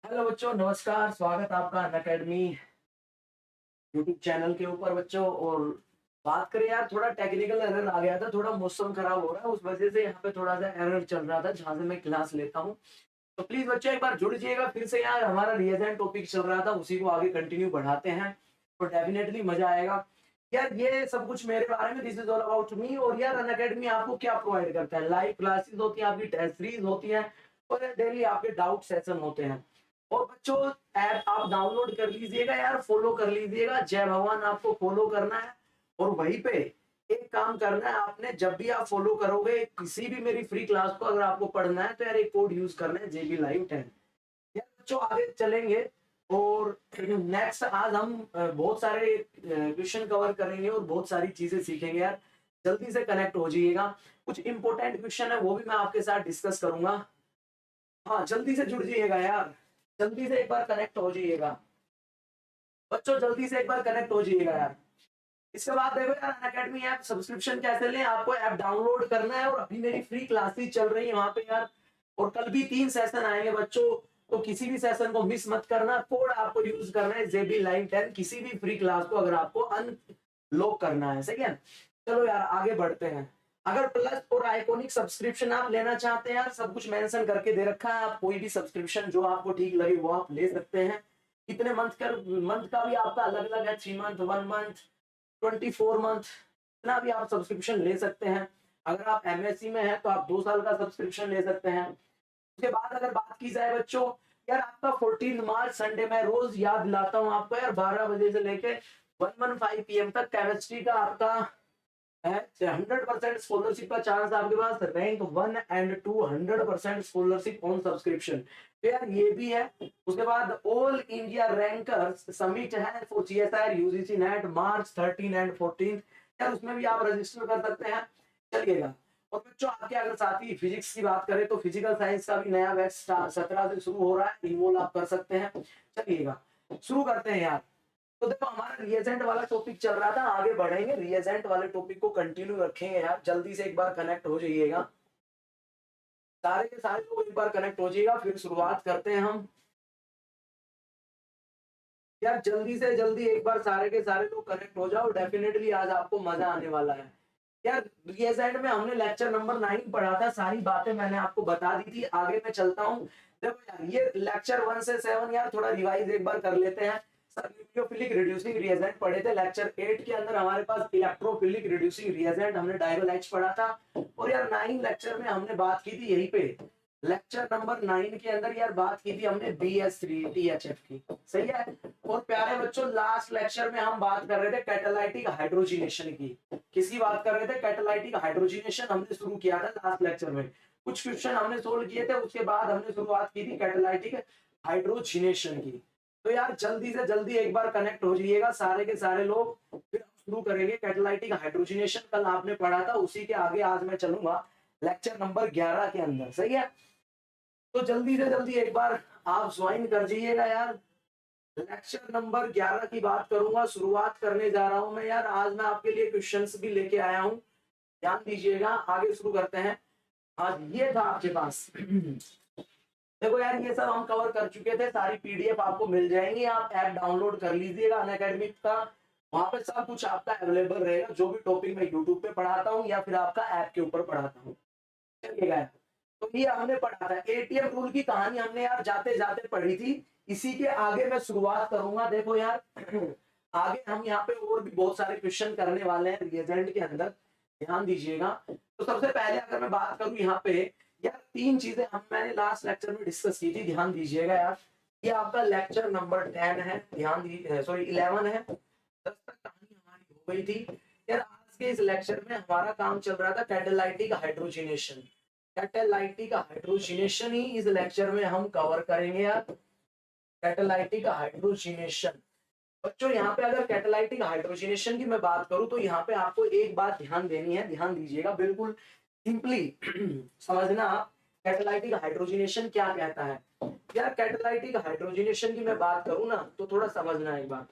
Hello बच्चों, नमस्कार। स्वागत है आपका अनअकैडमी यूट्यूब चैनल के ऊपर बच्चों। और बात करें यार, थोड़ा टेक्निकल एरर आ गया था, थोड़ा मौसम खराब हो रहा है, उस वजह से यहाँ पे थोड़ा सा एरर चल रहा था जहाँ से मैं क्लास लेता हूँ। तो प्लीज बच्चों एक बार जुड़ जाइएगा फिर से। यार हमारा रिएजेंट टॉपिक चल रहा था, उसी को आगे कंटिन्यू बढ़ाते हैं तो डेफिनेटली मजा आएगा। यार ये सब कुछ मेरे बारे में, this is all about me. और यार अनअकैडमी आपको क्या प्रोवाइड करता है? लाइव क्लासेस होती हैं, आपकी टेस्ट सीरीज होती है और डेली आपके डाउट सेशन होते हैं। और बच्चों ऐप आप डाउनलोड कर लीजिएगा यार, फॉलो कर लीजिएगा। जय भगवान आपको फॉलो करना है। और वहीं पे एक काम करना है आपने, जब भी आप फॉलो करोगे किसी भी मेरी फ्री क्लास को, अगर आपको पढ़ना है तो यार एक कोड यूज करना है, JB Live 10। यार बच्चों आगे चलेंगे। और नेक्स्ट आज हम बहुत सारे क्वेश्चन कवर करेंगे और बहुत सारी चीजें सीखेंगे यार। जल्दी से कनेक्ट हो जाइएगा। कुछ इंपॉर्टेंट क्वेश्चन है वो भी मैं आपके साथ डिस्कस करूंगा। हाँ जल्दी से जुड़ जाइएगा यार, जल्दी से एक बार कनेक्ट हो जाइएगा बच्चों, जल्दी से एक बार कनेक्ट हो जाइएगा यार। इसके बाद देखो यार, अनअकैडमी ऐप सब्सक्रिप्शन कैसे लें? आपको ऐप डाउनलोड करना है और अभी मेरी फ्री क्लासेस चल रही है वहां पे यार। और कल भी 3 सेशन आएंगे बच्चों, तो किसी भी सेशन को मिस मत करना। कोड आपको यूज करना है JB Live 10 किसी भी फ्री क्लास को अगर आपको अनलॉक करना है, सही है। चलो यार आगे बढ़ते हैं। अगर प्लस और आइकॉनिक सब्सक्रिप्शन आप लेना चाहते हैं यार, सब कुछ मेंशन करके दे रखा है। आप कोई भी सब्सक्रिप्शन जो आपको ठीक लगे वो आप ले सकते हैं। कितने मंथ का भी आपका अलग अलग है, 3 मंथ, 1 मंथ, 24 मंथ, इतना भी आप सब्सक्रिप्शन ले सकते हैं। अगर आप MSc में हैं तो आप 2 साल का सब्सक्रिप्शन ले सकते हैं। उसके बाद अगर बात की जाए बच्चों, यार आपका 14 मार्च संडे, मैं रोज याद दिलाता हूँ आपको यार, 12 बजे से लेके 115 PM तक केमिस्ट्री का आपका है 100% स्कॉलरशिप का चांस आपके पास। रैंक 1 और 2 100% स्कॉलरशिप ऑन सब्सक्रिप्शन, तो यार ये भी है। उसके बाद ऑल इंडिया रैंकर्स समिट है फॉर GSR UGC नेट मार्च 13 और 14, यार उसमें भी आप रजिस्टर कर सकते हैं। चलिएगा। और बच्चों आपके अगर साथ ही फिजिक्स की बात करें तो फिजिकल साइंस का भी नया बैच 17 से शुरू हो रहा है, इनरोल आप कर सकते हैं। चलिएगा शुरू करते हैं यार। तो देखो हमारा रिएजेंट वाला टॉपिक चल रहा था, आगे बढ़ेंगे, रिएजेंट वाले टॉपिक को कंटिन्यू रखेंगे यार। जल्दी से एक बार कनेक्ट हो जाइएगा, सारे के सारे लोग एक बार कनेक्ट हो जाइएगा, फिर शुरुआत करते हैं हम। यार जल्दी से जल्दी एक बार सारे के सारे लोग कनेक्ट हो जाओ, डेफिनेटली आज आपको मजा आने वाला है। यार रिएजेंट में हमने लेक्चर नंबर 9 पढ़ा था, सारी बातें मैंने आपको बता दी थी। आगे मैं चलता हूँ। देखो यार ये लेक्चर 1 से 7 यार थोड़ा रिवाइज एक बार कर लेते हैं। सर न्यूक्लियोफिलिक रिड्यूसिंग रिएजेंट पढ़े थे। लेक्चर 8 के अंदर हमारे पास इलेक्ट्रोफिलिक रिड्यूसिंग रिएजेंट हमने डायगोनल H पढ़ा था। और यार 9 लेक्चर में हमने बात की थी यहीं पे, लेक्चर नंबर 9 के अंदर यार बात की थी हमने BS3THF की, सही है। और प्यारे बच्चों लास्ट लेक्चर में हम बात कर रहे थे कैटालाइटिक हाइड्रोजिनेशन की। किसकी बात कर रहे थे? कैटालाइटिक हाइड्रोजिनेशन हमने शुरू किया था लास्ट लेक्चर में। कुछ क्वेश्चन हमने सोल्व किए थे, उसके बाद हमने शुरुआत की थी कैटालाइटिक हाइड्रोजिनेशन की। तो यार जल्दी से जल्दी एक बार कनेक्ट हो जाइएगा सारे के सारे लोग, फिर हम शुरू करेंगे कैटालाइटिक हाइड्रोजिनेशन। कल आपने पढ़ा था उसी के आगे आज मैं चलूंगा लेक्चर नंबर 11 के अंदर, सही है। तो जल्दी से जल्दी एक बार आप ज्वाइन कर जाइएगा यार। लेक्चर नंबर 11 की बात करूंगा, शुरुआत करने जा रहा हूं मैं यार। आज मैं आपके लिए क्वेश्चंस भी लेके आया हूं, ध्यान दीजिएगा। आगे शुरू करते हैं। आज ये था आपके पास देखो यार ये सब हम कवर कर चुके थे, सारी PDF आपको मिल जाएंगी। आप ऐप डाउनलोड कर लीजिएगा अनअकैडमी का, वहां पे सब कुछ आपका अवेलेबल रहेगा। जो भी टॉपिक मैं यूट्यूब पे पढ़ाता हूँ या फिर आपका ऐप के ऊपर पढ़ाता हूँ। चलिएगा। तो ये हमने पढ़ा था ATM रूल की कहानी, हमने यार जाते जाते पढ़ी थी। इसी के आगे मैं शुरुआत करूंगा। देखो यार आगे हम यहाँ पे और भी बहुत सारे क्वेश्चन करने वाले हैं रिएजेंट के अंदर, ध्यान दीजिएगा। तो सबसे पहले अगर मैं बात करूं यहाँ पे, यार 3 चीजें हम मैंने लास्ट लेक्चर में डिस्कस की थी, ध्यान दीजिएगा यार। ये आपका लेक्चर नंबर 10 है, ध्यान दीजिए, सॉरी 11 है। 10 तक कहानी हमारी हो गई थी। यार आज के इस लेक्चर में हमारा काम चल रहा था कैटालाइटिक हाइड्रोजिनेशन। कैटालाइटिक हाइड्रोजिनेशन ही इस लेक्चर में हम कवर करेंगे यार। कैटालाइटिक हाइड्रोजिनेशन बच्चों, यहाँ पे अगर कैटालाइटिक हाइड्रोजिनेशन की मैं बात करूं तो यहाँ पे आपको एक बात ध्यान देनी है, ध्यान दीजिएगा बिल्कुल सिंपली समझना आप। कैटालाइटिक हाइड्रोजिनेशन क्या कहता है? यार कैटालाइटिक हाइड्रोजिनेशन की मैं बात करूं ना तो थोड़ा समझना एक बार।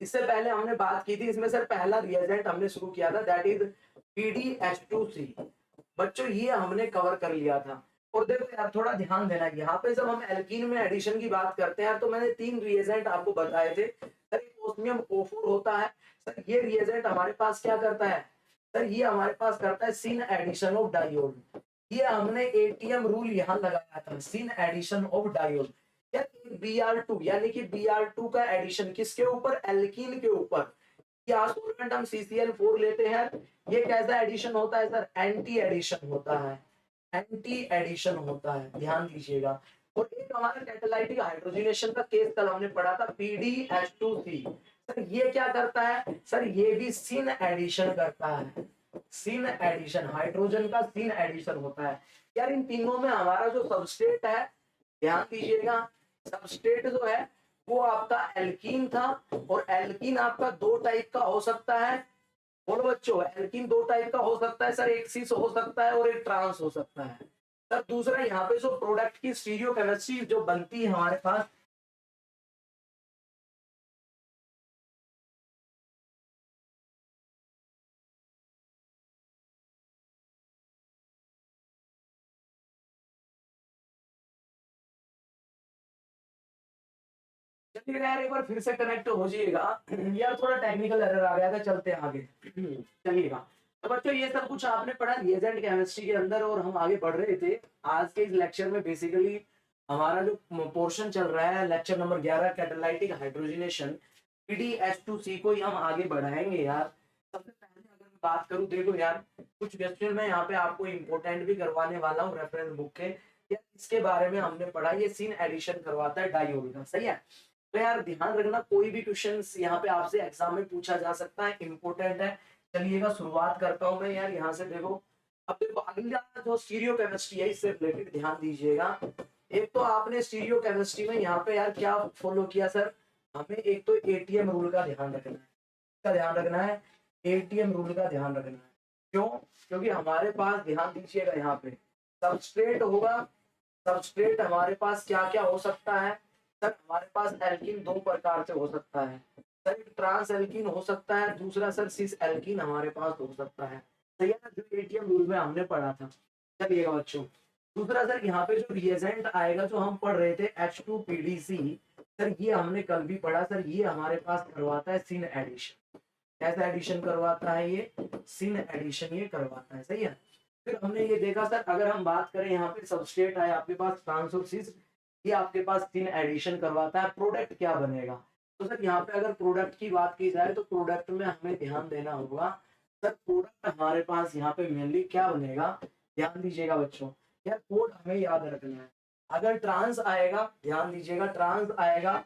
इससे पहले हमने बात की थी, इसमें सर पहला रिएजेंट हमने शुरू किया था, दैट इज PDH2C। बच्चों ये हमने कवर कर लिया था। और देखो यार थोड़ा ध्यान देना, यहाँ पे जब हम एल्कीन में एडिशन की बात करते हैं तो मैंने 3 रिएजेंट आपको बताए थे सर। एक ओस्मियम O4 होता है सर, ये रिएजेंट हमारे पास क्या करता है सर, ये हमारे पास करता है सिन एडिशन ऑफ डायोल। ये हमने एटीएम रूल यहाँ लगाया था, सिन एडिशन ऑफ डायोल। यार Br2 यानी कि Br2 का एडिशन किसके ऊपर, एल्कीन के ऊपर। क्या सॉल्वेंट हम CCl4 लेते हैं, ये कैसा एडिशन होता है सर, एंटी एडिशन होता है, एंटी एडिशन होता है, ध्यान दीजिएगा। और एक हमारा कैटालाइटिक हाइड्रोजनेशन का केस कल हमने पढ़ा था PdH2C। सर ये क्या करता है सर, ये भी सिन एडिशन करता है, सिन एडिशन, हाइड्रोजन का सिन एडिशन होता है। यार इन तीनों में हमारा जो सबस्ट्रेट है, ध्यान दीजिएगा, सबस्ट्रेट जो है वो आपका एल्कीन था। और एल्कीन आपका दो टाइप का हो सकता है, बोलो बच्चों, एल्कीन दो टाइप का हो सकता है सर, एक सिस हो सकता है और एक ट्रांस हो सकता है सर। दूसरा यहाँ पे जो प्रोडक्ट की स्टीरियो केमिस्ट्री जो बनती है हमारे पास, चलिए यार एक बार फिर से कनेक्ट हो जाइएगा। यार थोड़ा टेक्निकल एरर आ गया था, चलते हैं आगे। चलिएगा। तो बच्चों ये सब कुछ आपने पढ़ा रिएजेंट केमिस्ट्री के अंदर और हम आगे बढ़ रहे थे। आज के इस लेक्चर में बेसिकली हमारा जो पोर्शन चल रहा है lecture number 11 catalytic hydrogenation PdH2C को ही हम आगे बढ़ाएंगे यार। सबसे पहले अगर मैं बात करूं, देखो यार कुछ क्वेश्चन मैं यहाँ पे आपको इम्पोर्टेंट भी करवाने वाला हूँ रेफरेंस बुक के। यार इसके बारे में हमने पढ़ा, ये सीन एडिशन करवाता है डायोल का, सही है। तो यार ध्यान रखना, कोई भी क्वेश्चन यहाँ पे आपसे एग्जाम में पूछा जा सकता है, इंपॉर्टेंट है। चलिएगा शुरुआत करता हूँ मैं यार यहाँ से। देखो अब देखो अगला जो स्टीरियो केमिस्ट्री है इससे रिलेटेड ध्यान दीजिएगा। एक तो आपने स्टीरियो केमिस्ट्री में यहाँ पे यार क्या फॉलो किया सर, हमें एक तो एटीएम रूल का ध्यान रखना है, का ध्यान रखना है, एटीएम रूल का ध्यान रखना है। क्यों, क्योंकि हमारे पास ध्यान दीजिएगा यहाँ पे सबस्ट्रेट होगा, सबस्ट्रेट हमारे पास क्या क्या हो सकता है सर, हमारे पास एल्कीन दो प्रकार से हो सकता है सर, एक ट्रांस एल्कीन हो सकता है, दूसरा सर सिस एल्कीन हमारे पास हो सकता है, सही है ना, जो एटीएम रूल में हमने पढ़ा था। चलिएगा बच्चों, दूसरा सर यहाँ पे जो रिएजेंट आएगा जो हम पढ़ रहे थे H2PDC, सर ये हमने कल भी पढ़ा सर, ये हमारे पास करवाता है सिन एडिशन। कैसा एडिशन करवाता है ये, सिन एडिशन ये करवाता है, सही है। फिर हमने ये देखा सर, अगर हम बात करें यहाँ पे सबस्ट्रेट है आपके पास ट्रांस और सिस, ये आपके पास सिन एडिशन करवाता है, प्रोडक्ट क्या बनेगा। तो सर यहाँ पे अगर प्रोडक्ट की बात की जाए तो प्रोडक्ट में हमें ध्यान देना होगा सर, प्रोडक्ट हमारे पास यहाँ पे मेनली क्या बनेगा, ध्यान दीजिएगा बच्चों। यार कोड हमें याद रखना है, अगर ट्रांस आएगा, ध्यान दीजिएगा, ट्रांस आएगा,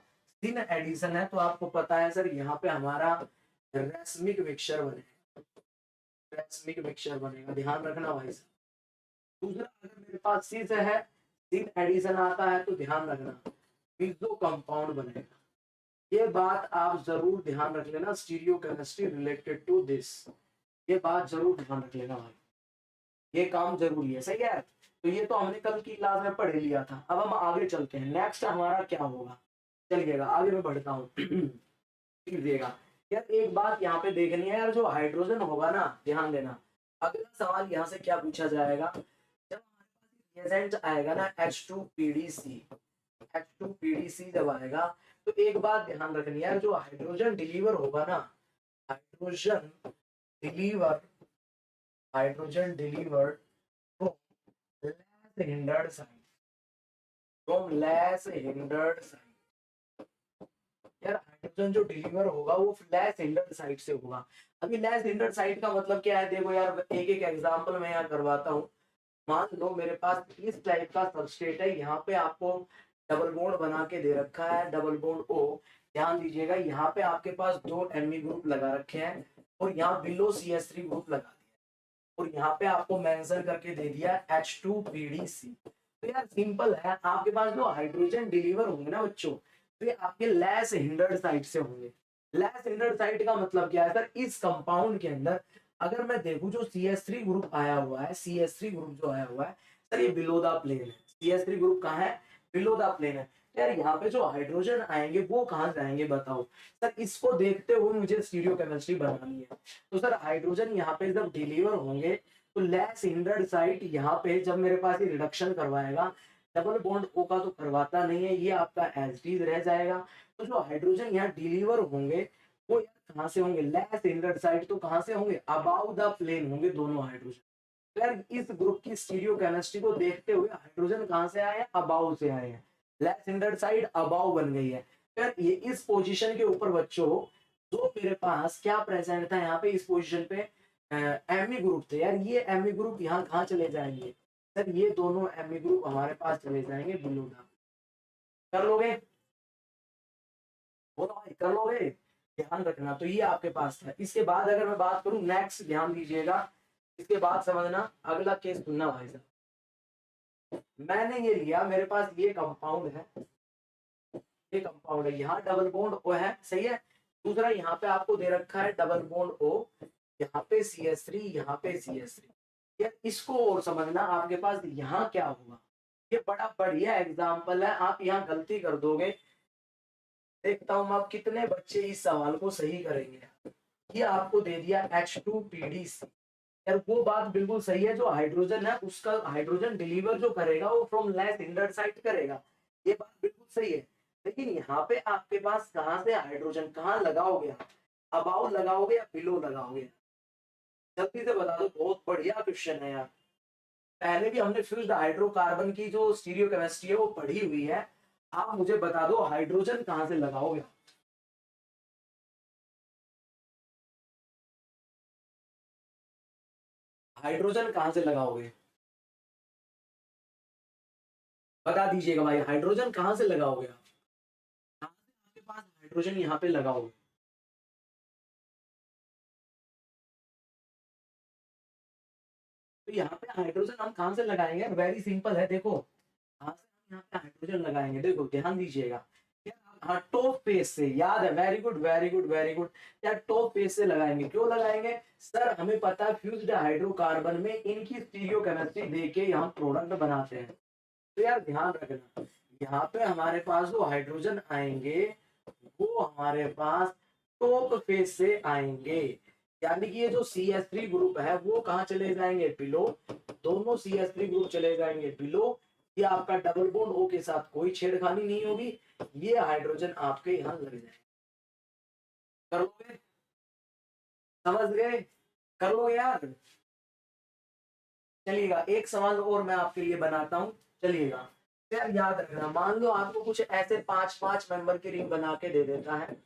सिन एडिशन है तो आपको पता है सर यहाँ पे हमारा रेसमिक मिक्सचर बनेगा, रेसमिक मिक्सचर बनेगा, ध्यान रखना भाई साहब। दूसरा अगर मेरे पास सिस है, सिन एडिशन आता है तो ध्यान रखना पीजो कंपाउंड बनेगा। ये बात आप जरूर ध्यान रख लेना, stereochemistry related to this, ये बात जरूर ध्यान रख लेना भाई, ये काम जरूरी है, सही है। तो ये तो हमने कल की क्लास में पढ़ लिया था। अब हम आगे चलते हैं, नेक्स्ट हमारा क्या होगा, चलिएगा आगे मैं बढ़ता हूँ। लीजिएगा यार, एक बात यहाँ पे देखनी है यार, जो हाइड्रोजन होगा ना, ध्यान देना, अगला सवाल यहाँ से क्या पूछा जाएगा, जब हमारे पास रिएजेंट आएगा ना H2PDC, H2PDC जब आएगा तो एक बात ध्यान रखनी है, जो हाइड्रोजन डिलीवर होगा ना, hydrogen deliver, hydrogen delivered from less hindered side, from less hindered side. यार हाइड्रोजन जो डिलीवर होगा वो लेस हिंडर्ड साइड से होगा। अभी लेस हिंडर्ड साइड का मतलब क्या है, देखो यार एक एक एग्जांपल मैं यहाँ करवाता हूँ। मान लो मेरे पास इस टाइप का सबस्ट्रेट है, यहाँ पे आपको डबल बॉन्ड बना के दे रखा है, डबल बॉन्ड O, ध्यान दीजिएगा, यहाँ पे आपके पास दो Me ग्रुप लगा रखे हैं और यहाँ बिलो CH3 ग्रुप लगा दिया और यहाँ पे आपको मेंशन करके दे दिया H2PDC। तो यार सिंपल है, आपके पास जो हाइड्रोजन डिलीवर होंगे ना बच्चों, तो ये आपके लेस हिंडर्ड साइड से होंगे। लेस हिंडर्ड साइड का मतलब क्या है सर, इस कंपाउंड के अंदर अगर मैं देखूं जो CH3 ग्रुप आया हुआ है, CH3 ग्रुप जो आया हुआ है सर, ये बिलो द प्लेन है, CH3 ग्रुप कहाँ है, बिलो द प्लेन है। यार यहाँ पे जो हाइड्रोजन आएंगे वो कहाँ जाएंगे बताओ सर, इसको देखते हुए मुझे स्टीरियो केमिस्ट्री बनानी है। तो सर हाइड्रोजन यहाँ पे जब डिलीवर होंगे तो लेस हिंड्रेड साइट यहाँ पे जब मेरे पास ये रिडक्शन करवाएगा, डबल बॉन्ड ओ का तो करवाता नहीं है, ये आपका एज इट इज रह जाएगा। तो जो हाइड्रोजन यहाँ डिलीवर होंगे वो यार कहाँ से होंगे, लेस हिंड्रेड साइट तो कहाँ से होंगे, अबाउ द प्लेन होंगे दोनों हाइड्रोजन। तो यार इस ग्रुप की स्टीरियो केमिस्ट्री को देखते हुए हाइड्रोजन कहाँ से आए हैं, अबाउ से आए हैं, लेस हिंड्रेड साइड अबाउ बन गई है। यार ये इस पोजीशन के ऊपर बच्चों जो मेरे पास क्या प्रेजेंट था यहाँ पे इस पोजीशन पे एमी ग्रुप थे यार, ये एमी ग्रुप यहाँ कहाँ चले जाएंगे सर, ये दोनों एमी ग्रुप हमारे पास चले जाएंगे बिलो द। कर लोगे, बोलो भाई कर लोगे, ध्यान रखना। तो ये आपके पास था। इसके बाद अगर मैं बात करूं नेक्स्ट, ध्यान दीजिएगा, इसके बाद समझना अगला केस सुनना भाई साहब। मैंने ये लिया, मेरे पास ये कंपाउंड है, ये कंपाउंड है, यहाँ डबल बॉन्ड ओ है, सही है। दूसरा यहाँ पे आपको दे रखा है डबल बॉन्ड ओ, यहाँ पे CH3, यहाँ पे CH3। यार इसको और समझना, आपके पास यहाँ क्या होगा, ये बड़ा बढ़िया एग्जाम्पल है, आप यहाँ गलती कर दोगे। देखता हूँ आप कितने बच्चे इस सवाल को सही करेंगे। ये आपको दे दिया H2PDC, यार वो बात बिल्कुल सही है, जो हाइड्रोजन है उसका हाइड्रोजन डिलीवर जो करेगा वो फ्रॉम लेस हिंडर्ड साइड करेगा, ये बात बिल्कुल सही है। लेकिन यहाँ पे आपके पास कहाँ से हाइड्रोजन कहाँ लगाओगे आप, अबाउ लगाओगे या बिलो लगाओगे, जल्दी से बता दो, बहुत बढ़िया क्वेश्चन है यार। पहले भी हमने फ्यूज्ड हाइड्रोकार्बन की जो स्टीरियो केमिस्ट्री है वो पढ़ी हुई है। आप मुझे बता दो हाइड्रोजन कहाँ से लगाओगे, हाइड्रोजन कहाँ से लगाओगे, बता दीजिएगा भाई, हाइड्रोजन कहाँ से लगाओगे आप, कहाँ से आपके पास हाइड्रोजन यहाँ पे लगाओगे। तो यहाँ पे हाइड्रोजन हम कहाँ से लगाएंगे, वेरी सिंपल है, देखो कहाँ से हम यहाँ पे हाइड्रोजन लगाएंगे, देखो ध्यान दीजिएगा। हाँ टॉप फेस से, याद है, very good very good very good. यार टॉप फेस से लगाएंगे, क्यों लगाएंगे सर, हमें पता है फ्यूज्ड हाइड्रोकार्बन में इनकी स्टीरियो केमिस्ट्री देके हम प्रोडक्ट बनाते हैं। तो यार ध्यान रखना, यहाँ पे हमारे पास जो हाइड्रोजन आएंगे वो हमारे पास टॉप फेस से आएंगे, यानी कि ये जो CH3 ग्रुप है वो कहाँ चले जाएंगे, बिलो, दोनों CH3 ग्रुप चले जाएंगे बिलो। ये आपका डबल बॉन्ड O के साथ कोई छेड़खानी नहीं होगी, ये हाइड्रोजन आपके यहाँ लग जाए। कर लोगे, समझ गए, कर लो यार। चलिएगा एक सवाल और मैं आपके लिए बनाता हूँ, चलिएगा। यार याद रखना, मान लो आपको कुछ ऐसे पांच पांच मेंबर की रिंग बना के दे देता है,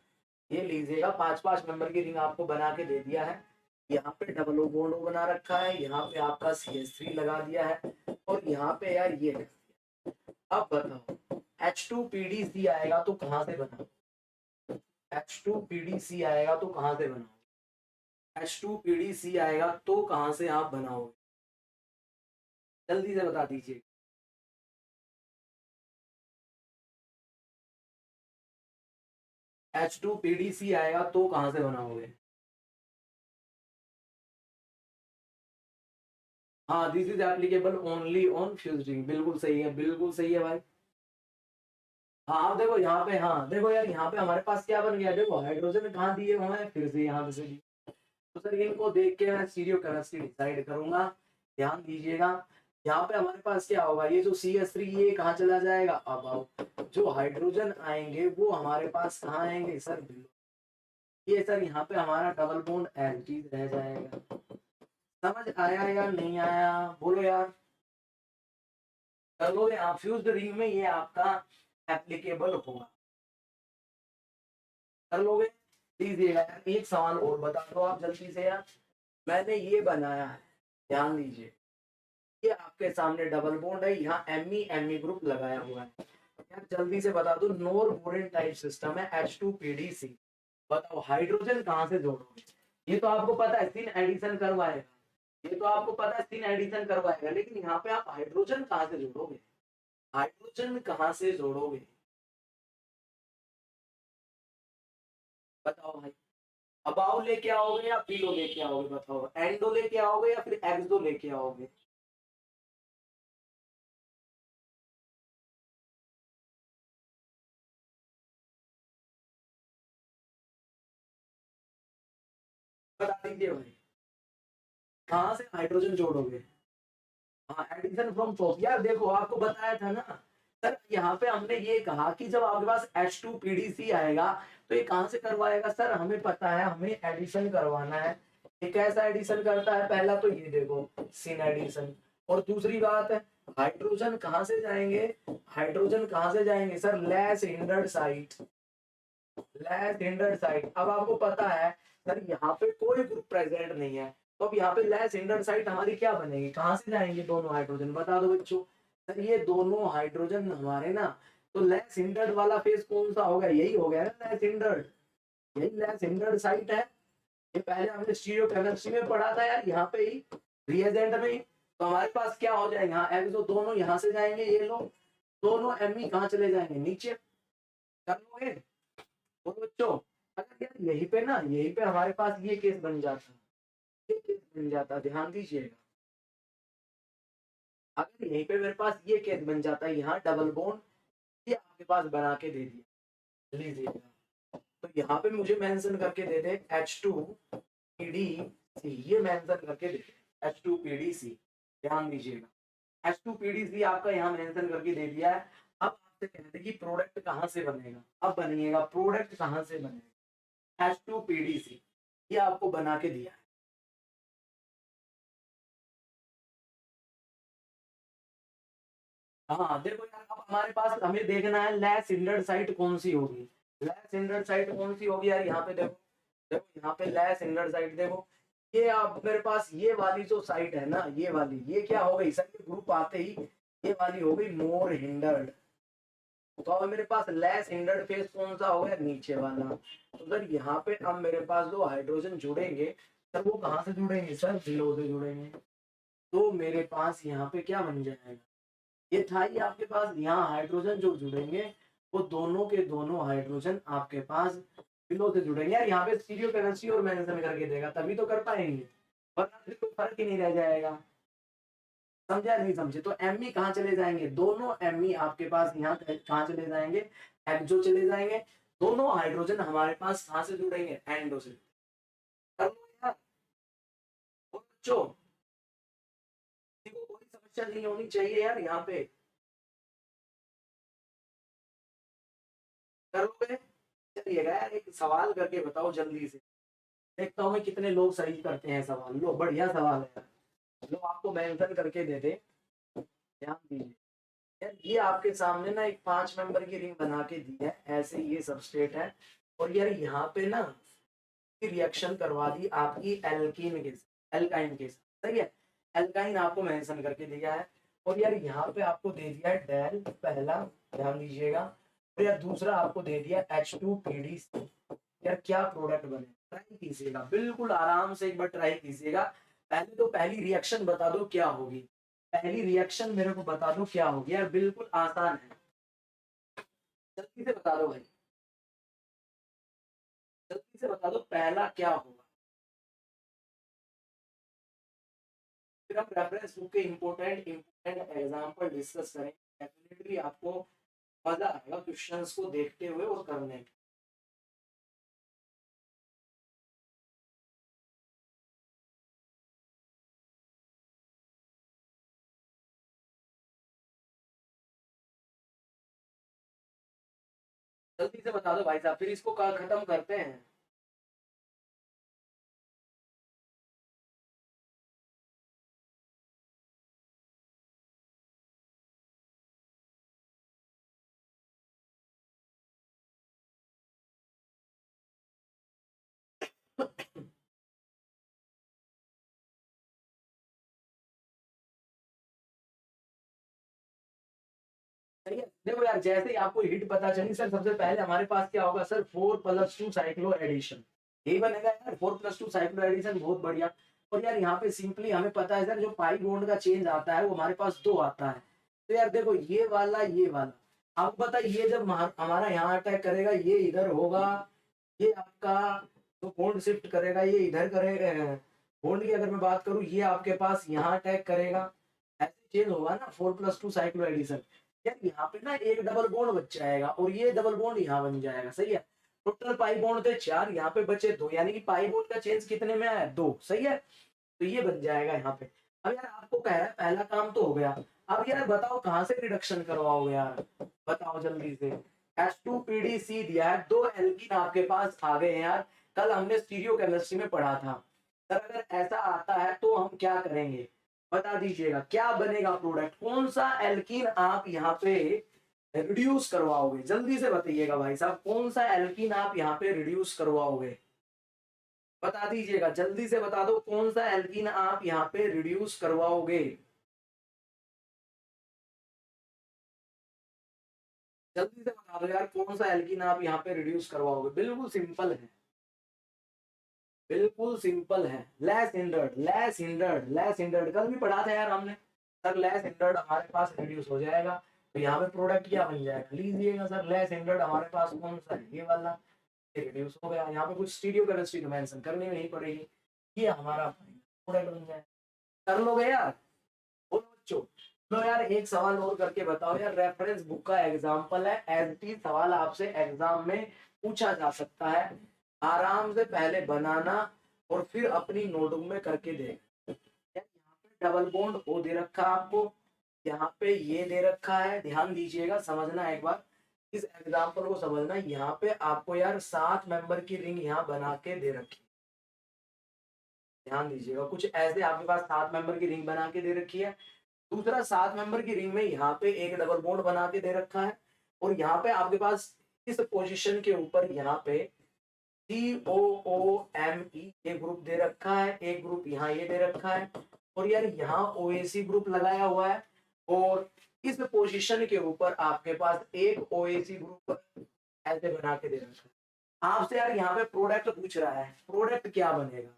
ये लीजिएगा पांच पांच मेंबर की रिंग आपको बना के दे दिया है, यहाँ पे डबल ओ बॉन्ड बना रखा है, यहाँ पे आपका CH3 लगा दिया है, और यहाँ पे यार ये है। अब बताओ H2PDC आएगा तो कहाँ से बना, H2PDC आएगा तो कहाँ से बनाओ, H2PDC आएगा तो कहाँ से आप बनाओगे, जल्दी से बता दीजिए। H2PDC आएगा तो कहाँ से बनाओगे, हाँ this is applicable only on fusing, बिल्कुल सही है, बिल्कुल सही है भाई। हाँ अब देखो यहाँ पे, हाँ देखो यार यहाँ पे हमारे पास क्या बन गया, देखो हाइड्रोजन कहाँ दिए हुए हैं, फिर से यहाँ से दिए। तो सर इनको देख के मैं स्टीरियो केमिस्ट्री डिसाइड करूंगा, ध्यान दीजिएगा। यहाँ पे हमारे पास क्या होगा, ये जो CH3 ये कहाँ चला जाएगा, अब आओ जो हाइड्रोजन आएंगे वो हमारे पास कहाँ आएंगे सर, ये सर यहाँ पे हमारा डबल बॉन्ड एल्कीन रह जाएगा। समझ आया या नहीं आया, बोलो यार, कर लो या फ्यूज्ड रिंग में ये आपका एप्लीकेबल होगा, कर लोगे। लीजिएगा यार एक सवाल और बता दो आप जल्दी से यार, मैंने ये बनाया है, ध्यान दीजिए, ये आपके सामने डबल बॉन्ड है, यहाँ Me ग्रुप लगाया हुआ है। यार जल्दी से बता दो, नोर बोरेन टाइप सिस्टम है H2PDC, बताओ हाइड्रोजन कहाँ से जोड़ोगे, ये तो आपको पता है तीन एडिशन करवाएगा, ये तो आपको पता है तीन एडिशन करवाएगा, लेकिन यहाँ पे आप हाइड्रोजन कहाँ से जोड़ोगे, हाइड्रोजन कहाँ से जोड़ोगे, बताओ भाई। अबाउ लेके आओगे या पीलो लेके आओगे, बताओ एंडो लेके आओगे या फिर एक्सो लेके आओगे, बता दीजिए भाई। कहाँ से हाइड्रोजन जोड़ोगे? हाँ, एडिशन फ्रॉम टॉप। यार देखो आपको बताया था ना सर, यहाँ पे हमने ये कहा कि जब आपके पास H2PDC आएगा तो ये कहाँ से करवाएगा सर, हमें पता है हमें एडिशन करवाना है। ये कैसा एडिशन करता है, पहला तो ये देखो सिन एडिशन, और दूसरी बात है हाइड्रोजन कहाँ से जाएंगे, हाइड्रोजन कहाँ से जाएंगे sir, less hindered site, less hindered site. अब आपको पता है सर यहाँ पे कोई ग्रुप प्रेजेंट नहीं है, तो अब यहाँ पे लेस हिंडर्ड साइट हमारी क्या बनेगी, कहाँ से जाएंगे दोनों हाइड्रोजन, बता दो बच्चों। सर ये दोनों हाइड्रोजन हमारे ना, तो लेस हिंडर्ड वाला फेज कौन सा होगा, यही हो गया ना लेस हिंडर्ड, यही लेस हिंडर्ड साइट है। ये पहले हमने स्टीरियोकेमिस्ट्री में पढ़ा था यार, यहाँ पे ही रिएजेंट में ही। तो हमारे पास क्या हो जाएगा, यहाँ एक्सो दोनों यहाँ से जाएंगे, ये लोग दोनों एमई कहाँ चले जाएंगे, नीचे। कर लोगे बोलो बच्चों। अगर यार यहीं पे ना, यहीं पे हमारे पास ये केस बन जाता, ये केस बन जाता, ध्यान दीजिएगा। अगर यहीं पे मेरे पास ये केस बन जाता है, यहाँ डबल बॉन्ड ये आपके पास बना के दे दिया, लीजिएगा। तो यहाँ पे मुझे मेंशन करके दे दे H2PDC, ये मेंशन करके दे दे H2PDC, ध्यान दीजिएगा। H2PDC आपका यहाँ मेंशन करके दे दिया है। अब आपसे कहते हैं कि प्रोडक्ट कहाँ से बनेगा, अब बनिएगा प्रोडक्ट कहाँ से बनेगा, H2PDC ये आपको बना के दिया है। हाँ देखो यार, अब हमारे पास हमें देखना है लेस हिंडर्ड साइट कौन सी होगी, लेस हिंडर्ड साइट कौन सी होगी यार, यहाँ पे देखो, देखो यहाँ पे लेस हिंडर्ड साइट देखो, ये आप मेरे पास ये वाली जो साइट है ना, ये वाली, ये क्या हो गई सर, ग्रुप आते ही ये वाली हो गई मोर हिंडर्ड। तो अब मेरे पास लेस हिंडर्ड फेस कौन सा हो गया, नीचे वाला। तो सर यहाँ पे अब मेरे पास जो हाइड्रोजन जुड़ेंगे सर, वो कहाँ से जुड़ेंगे सर, बिलो से जुड़ेंगे। तो मेरे पास यहाँ पे क्या बन जाएगा, ये था ही आपके पास, यहाँ हाइड्रोजन जो जुड़ेंगे वो दोनों के दोनों हाइड्रोजन आपके पास बिलो से जुड़ेंगे। यार यहाँ पे स्टीरियोकेमिस्ट्री और मेंशन करके देगा तभी तो कर पाएंगे, वरना फिर कोई फर्क ही नहीं रह जाएगा। समझा नहीं समझे, तो एमई कहाँ चले जाएंगे, दोनों एमई आपके पास यहाँ कहाँ चले जाएंगे, एक्सो चले जाएंगे। दोनों हाइड्रोजन हमारे पास कहाँ से जुड़ेंगे, एंडो से। कर लो यार और बच्चों, किसी को कोई समस्या नहीं होनी चाहिए यार यहाँ पे, कर लोगे। चलिएगा यार एक सवाल करके बताओ जल्दी से, देखता हूँ मैं कितने लोग सही करते हैं सवाल। लो बढ़िया सवाल है यार, लो आपको मेंशन करके दे दे, ध्यान दीजिए। यार ये आपके सामने ना एक 5 मेंबर की रिंग बना के दी है, ऐसे ये सबस्ट्रेट है, और यार यहाँ पे ना रिएक्शन करवा दी आपकी एल्कीन के साथ, एल्काइन के साथ, सही है। एल्काइन आपको मेंशन करके दिया है, और यार यहाँ पे आपको दे दिया है डेल पहला, ध्यान दीजिएगा, और यार दूसरा आपको दे दिया H2PDC। यार क्या प्रोडक्ट बने, ट्राई कीजिएगा बिल्कुल आराम से, एक बार ट्राई कीजिएगा। पहले तो पहली रिएक्शन बता दो क्या होगी, पहली रिएक्शन मेरे को बता दो क्या होगी यार, बिल्कुल आसान है, जल्दी से बता दो भाई, जल्दी से बता दो पहला क्या होगा। फिर हम रेफरेंस बुक के इंपॉर्टेंट इंपॉर्टेंट एग्जांपल डिस्कस करेंगे, डेफिनेटली आपको मजा आएगा क्वेश्चंस को देखते हुए और करने में। जल्दी से बता दो भाई साहब, फिर इसको खत्म करते हैं। सही है, देखो यार जैसे ही आपको हिट पता चली सर, सबसे पहले हमारे पास क्या होगा सर, 4+2 साइक्लो एडिशन, यही बनेगा यार, 4+2 साइक्लो एडिशन, बहुत बढ़िया। और यार यहाँ पे सिंपली हमें पता है सर, जो पाई बॉन्ड का चेंज आता है वो हमारे पास 2 आता है। तो यार देखो ये वाला ये वाला, आपको पता है ये जब हमारा यहाँ अटैक करेगा ये इधर होगा, ये आपका जो बॉन्ड शिफ्ट करेगा ये इधर करेगा, बॉन्ड की अगर मैं बात करूँ ये आपके पास यहाँ अटैक करेगा, ऐसे चेंज होगा ना 4+2 साइक्लो एडिशन। यार यहाँ पे ना एक डबल बॉन्ड बच जाएगा और ये डबल बॉन्ड यहाँ बन जाएगा, सही है। टोटल पाई बॉन्ड थे 4, यहाँ पे बचे 2, यानी कि पाई बॉन्ड का चेंज कितने में आया, 2, सही है। तो ये बन जाएगा यहाँ पे। अब यार आपको कह रहा है पहला काम तो हो गया, अब यार बताओ कहाँ से रिडक्शन करवाओगे यार, बताओ जल्दी से। H2PDC दिया है, 2 एल्कीन आपके पास आ गए हैं यार, कल हमने स्टीरियो केमिस्ट्री में पढ़ा था। सर अगर ऐसा आता है तो हम क्या करेंगे, बता दीजिएगा क्या बनेगा प्रोडक्ट, कौन सा एल्कीन आप यहाँ पे रिड्यूस करवाओगे, जल्दी से बताइएगा भाई साहब, कौन सा एल्कीन आप यहाँ पे रिड्यूस करवाओगे, बता दीजिएगा जल्दी से बता दो, कौन सा एल्कीन आप यहाँ पे रिड्यूस करवाओगे, जल्दी से बता दो यार, कौन सा एल्कीन आप यहाँ पे रिड्यूस करवाओगे। बिल्कुल सिंपल है, बिल्कुल सिंपल है, less hindered, less hindered, less hindered, कल भी पढ़ा था यार हमने। सर लेस हिंडर्ड हमारे पास रिड्यूस हो जाएगा, तो यहाँ पे प्रोडक्ट क्या बन जाएगा, लीजिएगा सर, लेस हिंडर्ड हमारे पास कौन सा है, ये वाला, ये रिड्यूस हो गया, यहाँ पे कुछ स्टीरियो केमिस्ट्री तो मेंशन करनी नहीं पड़ेगी, ये हमारा प्रोडक्ट बन जाएगा। कर लोगे यार, बोलो बच्चों। लो यार एक सवाल और करके बताओ यार, रेफरेंस बुक का एग्जांपल है, एज टी सवाल आपसे एग्जाम में पूछा जा सकता है, आराम से पहले बनाना और फिर अपनी नोटबुक में करके दे। यहाँ पे डबल बॉन्ड ओ दे रखा है आपको, यहाँ पे ये दे रखा है, ध्यान दीजिएगा, समझना एक बार, इस एग्जाम्पल को समझना। यहाँ पे आपको यार 7 मेंबर की रिंग यहाँ बना के दे रखी, ध्यान दीजिएगा, कुछ ऐसे आपके पास 7 मेंबर की रिंग बना के दे रखी है। दूसरा 7 मेंबर की रिंग में यहाँ पे एक डबल बॉन्ड बना के दे रखा है, और यहाँ पे आपके पास इस पोजीशन के ऊपर यहाँ पे COOMe ये ग्रुप दे रखा है, एक ग्रुप यहाँ ये दे रखा है, और यार यहाँ OAC ग्रुप लगाया हुआ है, और इस पोजीशन के ऊपर आपके पास एक OAC ग्रुप ऐसे बना के दे रखा है। आपसे यार यहाँ पे प्रोडक्ट पूछ रहा है, प्रोडक्ट क्या बनेगा,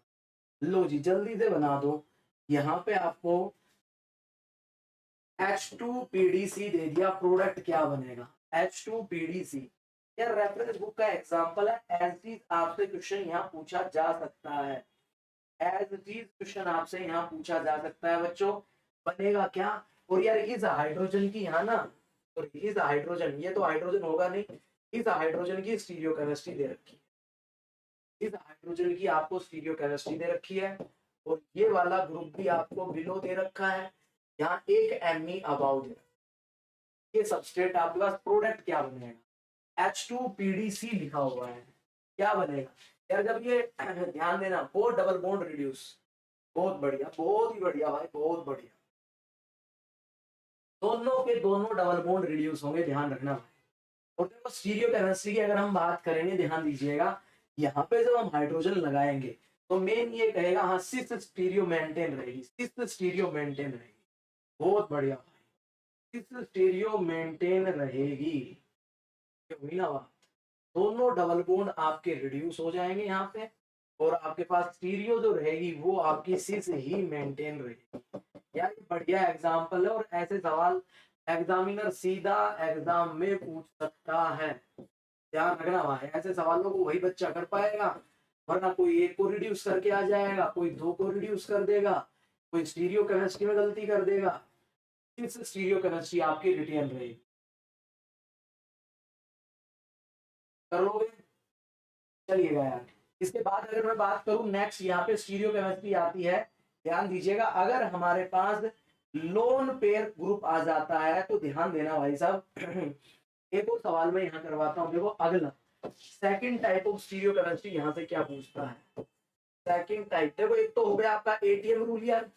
लो जी जल्दी से बना दो। यहाँ पे आपको H2PDC दे दिया, प्रोडक्ट क्या बनेगा, H2PDC, यार रेफरेंस बुक का एग्जांपल है, एज चीज आपसे क्वेश्चन यहाँ पूछा जा सकता है, एज चीज क्वेश्चन आपसे यहाँ पूछा जा सकता है बच्चों, बनेगा क्या। और यार इस हाइड्रोजन की यहाँ ना, और इस हाइड्रोजन, ये तो हाइड्रोजन होगा नहीं, इस हाइड्रोजन की स्टीरियो केमिस्ट्री दे रखी है, इस हाइड्रोजन की आपको स्टीरियो केमिस्ट्री दे रखी है, और ये वाला ग्रुप भी आपको बिलो दे रखा है, यहाँ एक Me अबाउ दे रखा है, ये सबस्ट्रेट आपके पास, प्रोडक्ट क्या बनेगा, H2PDC लिखा हुआ है, क्या बनेगा यार, जब ये ध्यान देना, फोर डबल बॉन्ड रिड्यूस, बहुत बढ़िया, बहुत ही बढ़िया भाई, बहुत बढ़िया, दोनों के दोनों डबल बॉन्ड रिड्यूस होंगे, ध्यान रखना भाई। और देखो स्टीरियो केमिस्ट्री की अगर हम बात करेंगे, ध्यान दीजिएगा, यहाँ पे जब हम हाइड्रोजन लगाएंगे तो मेन ये कहेगा हाँ सिस स्टीरियो मेंटेन रहेगी, सिस स्टीरियो मेंटेन रहेगी, बहुत बढ़िया भाई, सिस स्टीरियो मेंटेन रहेगी, हुई ना बात, दोनों डबल बॉन्ड आपके रिड्यूस हो जाएंगे यहाँ पे, और आपके पास स्टीरियो जो रहेगी वो आपकी सिस ही मेंटेन रहेगी। यार बढ़िया एग्जांपल है, और ऐसे सवाल एग्जामिनर सीधा एग्जाम में पूछ सकता है, ध्यान रखना भाई, ऐसे सवालों को वही बच्चा कर पाएगा, वरना कोई एक को रिड्यूस करके आ जाएगा, कोई दो को रिड्यूस कर देगा, कोई स्टीरियो केमिस्ट्री में गलती कर देगा, इस स्टीरियो केमिस्ट्री आपकी रिटेन रहेगी, करोगे, चलिएगा यार। इसके बाद अगर मैं बात करूं नेक्स्ट, यहाँ पे स्टीरियो केमिस्ट्री आती है, ध्यान दीजिएगा, अगर हमारे पास लोन पेयर ग्रुप आ जाता है तो ध्यान देना भाई साहब, एक और सवाल मैं यहाँ करवाता हूँ, देखो अगला second type of stereo chemistry यहाँ से क्या पूछता है, सेकंड टाइप, देखो एक तो हो गया आपका एटीएम रूल यार,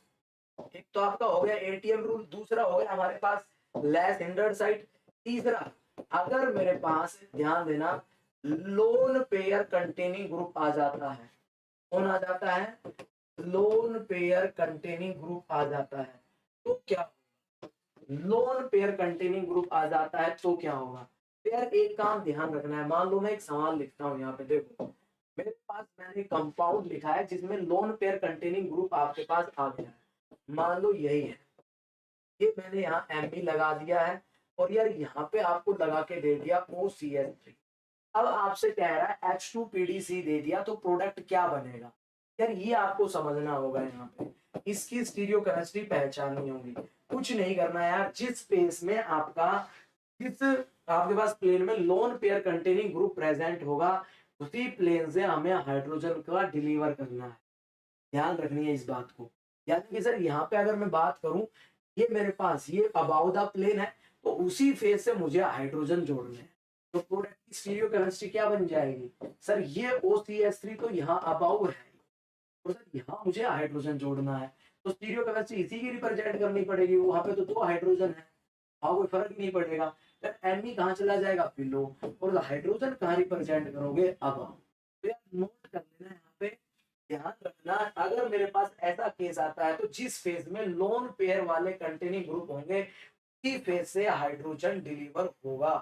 एक तो आपका हो गया एटीएम रूल, दूसरा हो गया हमारे पास लेस हिंडर्ड साइट, तीसरा अगर मेरे पास, ध्यान देना, लोन पेयर कंटेनिंग ग्रुप आ जाता है, कौन आ जाता है, लोन पेयर कंटेनिंग ग्रुप आ जाता है, तो क्या, लोन पेयर कंटेनिंग ग्रुप आ जाता है तो क्या होगा। तो यार एक काम ध्यान रखना है, मान लो मैं एक सवाल लिखता हूँ यहाँ पे, देखो मेरे पास मैंने कंपाउंड लिखा है जिसमें लोन पेयर कंटेनिंग ग्रुप आपके पास आ गया है, मान लो यही है, ये मैंने यहाँ Me लगा दिया है, और यार यहाँ पे आपको लगा के दे दिया OCH3, अब आपसे कह रहा है H2PDC दे दिया, तो प्रोडक्ट क्या बनेगा, यार ये आपको समझना होगा, यहाँ पे इसकी स्टीरियो केमिस्ट्री पहचाननी होगी, कुछ नहीं करना यार, जिस स्पेस में आपका, जिस आपके पास प्लेन में loan pair containing group present होगा, उसी प्लेन से हमें हाइड्रोजन का डिलीवर करना है, ध्यान रखनी है इस बात को। यानी कि सर यहाँ पे अगर मैं बात करूं, ये मेरे पास ये अबाउ द प्लेन है, तो उसी फेज से मुझे हाइड्रोजन जोड़ने हैं। तो प्रोडक्ट की स्टीरियोकेमिस्ट्री क्या बन जाएगी सर, ये OCH3 तो यहाँ अबाउ है, तो सर यहाँ मुझे हाइड्रोजन जोड़ना है, तो स्टीरियोकेमिस्ट्री इसी की रिप्रेजेंट करनी पड़ेगी। वहां पे तो 2 हाइड्रोजन है, वहां कोई फर्क नहीं पड़ेगा। फिर Me कहाँ चला जाएगा, बिलो, और हाइड्रोजन कहाँ रिप्रेजेंट करोगे, अबाउ। तो यार नोट कर लेना यहाँ पे, ध्यान रखना, अगर मेरे पास ऐसा केस आता है तो जिस फेज में लोन पेयर वाले कंटेनिंग ग्रुप होंगे उसी फेज से हाइड्रोजन डिलीवर होगा।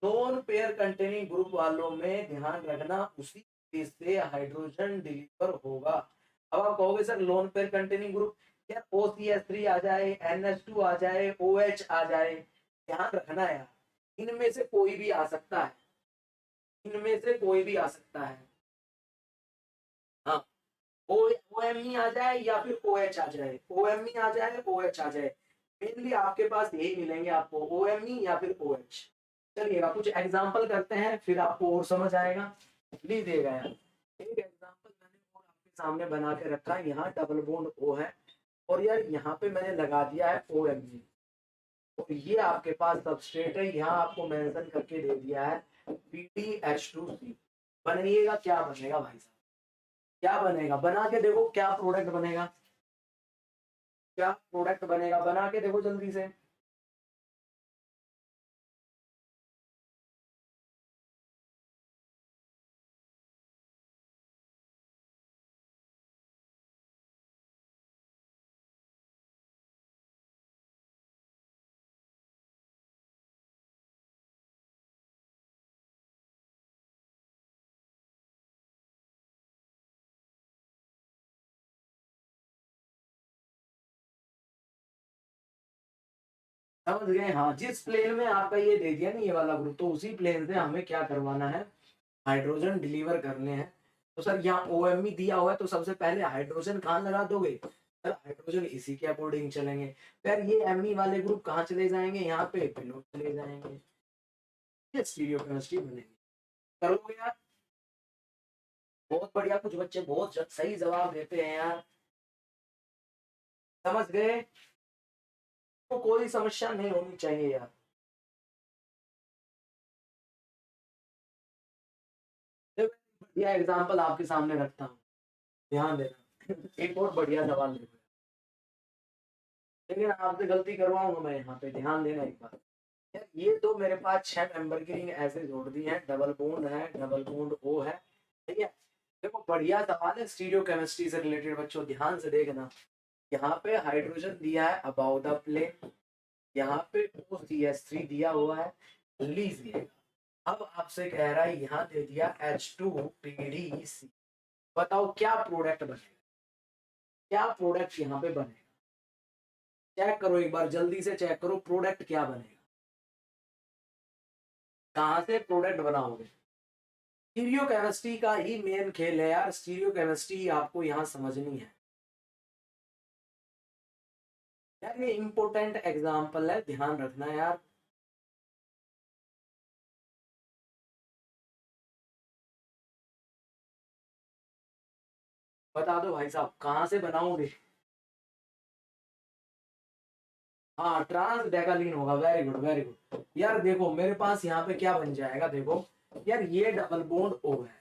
लोन पेयर कंटेनिंग ग्रुप वालों में ध्यान रखना उसी फेज से हाइड्रोजन डिलीवर होगा। अब आप कहोगे sir lone pair containing group, यार OCH3 आ जाए, NH2 आ जाए, OH आ जाए, ध्यान रखना यार इनमें से कोई भी आ सकता है, इनमें से कोई भी आ सकता है। हाँ, OMe आ जाए या फिर OH आ जाए, OMe आ जाए, OH आ जाए, मेनली आपके पास यही मिलेंगे आपको, OMe या फिर OH। चलिएगा कुछ एग्जांपल करते हैं फिर आपको और समझ आएगा। लीजिएगा यार, एक एग्जांपल मैंने और आपके सामने बना के रखा है, यहाँ डबल बॉन्ड O है और यार यहाँ पे मैंने लगा दिया है OMe, तो ये आपके पास सबस्ट्रेट है, यहाँ आपको मेंशन करके दे दिया है PDH2C। बनाइएगा, क्या बनेगा भाई साहब, क्या बनेगा, बना के देखो क्या प्रोडक्ट बनेगा, क्या प्रोडक्ट बनेगा, बना के देखो जल्दी से। समझ गए, हाँ, जिस प्लेन में आपका ये दे दिया ना ये वाला ग्रुप, तो उसी प्लेन से हमें क्या करवाना है, हाइड्रोजन डिलीवर करने हैं। तो सर यहाँ OMe दिया हुआ है, तो सबसे पहले हाइड्रोजन कहाँ लगा दोगे सर, हाइड्रोजन इसी के अकॉर्डिंग चलेंगे। फिर ये Me वाले ग्रुप कहाँ चले जाएंगे, यहाँ पे पेलोड चले जाएंगे, ये स्टीरियोकेमिस्ट्री बनेगी। करोगे यार, बहुत बढ़िया, कुछ बच्चे बहुत सही जवाब देते हैं यार, समझ गए, तो कोई समस्या नहीं होनी चाहिए यार। देखो, बढ़िया एग्जाम्पल आपके सामने रखता हूँ, ध्यान देना। एक और बढ़िया सवाल देखो, लेकिन आपसे गलती करवाऊंगा मैं यहाँ पे, ध्यान देना एक बार। यार ये तो मेरे पास 6 मेंबर की रिंग ऐसे जोड़ दी है, डबल बॉन्ड है, डबल बॉन्ड O है, ठीक है। देखो बढ़िया सवाल है, स्टीरियो केमिस्ट्री से रिलेटेड, बच्चों ध्यान से देखना। यहाँ पे हाइड्रोजन दिया है अबाउ द प्लेन, यहाँ पे OCH3 दिया हुआ है, लीजिए। अब आपसे कह रहा है यहाँ दे दिया H2PDC, बताओ क्या प्रोडक्ट बनेगा, क्या प्रोडक्ट यहाँ पे बनेगा, चेक करो एक बार, जल्दी से चेक करो प्रोडक्ट क्या बनेगा, कहाँ से प्रोडक्ट बनाओगे। स्टीरियो केमिस्ट्री का ही मेन खेल है यार, स्टीरियो केमिस्ट्री आपको यहाँ समझनी है यार, ये इंपॉर्टेंट एग्जांपल है, ध्यान रखना यार। बता दो भाई साहब कहाँ से बनाओगे। हाँ, ट्रांस डेकालीन होगा, वेरी गुड वेरी गुड। यार देखो मेरे पास यहाँ पे क्या बन जाएगा, देखो यार ये डबल बॉन्ड O है,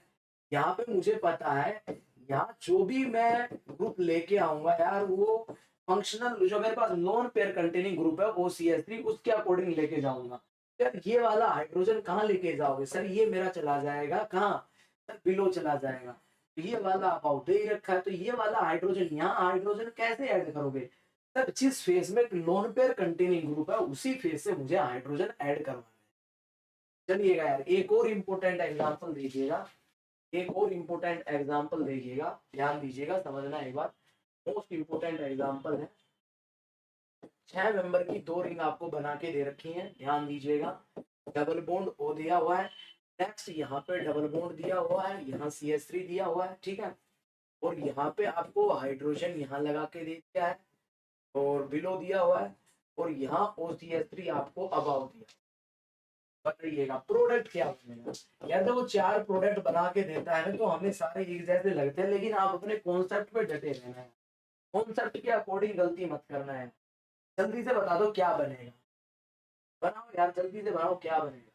यहाँ पे मुझे पता है, यहाँ जो भी मैं ग्रुप लेके आऊंगा यार, वो फंक्शनल जो मेरे पास नॉन पेयर कंटेनिंग ग्रुप है OCH3 उसके अकॉर्डिंग लेके जाऊंगा। यार ये वाला हाइड्रोजन कहाँ लेके जाओगे सर, ये मेरा चला जाएगा कहाँ सर, बिलो चला जाएगा। ये वाला अबाउट दे ही रखा है, तो ये वाला हाइड्रोजन, यहाँ हाइड्रोजन कैसे ऐड करोगे सर, जिस फेज में लोन पेयर कंटेनिंग ग्रुप है उसी फेज से मुझे हाइड्रोजन ऐड करवाना है। चलिएगा यार, एक और इम्पोर्टेंट एग्जांपल देखिएगा, एक और इम्पोर्टेंट एग्जांपल देखिएगा, ध्यान दीजिएगा, समझना एक बार, मोस्ट इम्पोर्टेंट एग्जांपल है। 6 मेंबर की 2 रिंग आपको बना के दे रखी है, ध्यान दीजिएगा, डबल बॉन्ड O दिया हुआ है, नेक्स्ट यहाँ पे डबल बॉन्ड दिया हुआ है, यहाँ CH3 दिया हुआ है, ठीक है, और यहाँ पे आपको हाइड्रोजन यहाँ लगा के दे दिया है और बिलो दिया हुआ है, और यहाँ OCH3 आपको अबाउ दिया। बताइएगा प्रोडक्ट क्या बनेगा। या तो वो 4 प्रोडक्ट बना के देता है ना तो हमें सारे एक जैसे लगते हैं, लेकिन आप अपने कॉन्सेप्ट पे डटे रहना है, कॉन्सेप्ट के अकॉर्डिंग गलती मत करना है। जल्दी से बता दो क्या बनेगा, बनाओ यार जल्दी से बनाओ क्या बनेगा।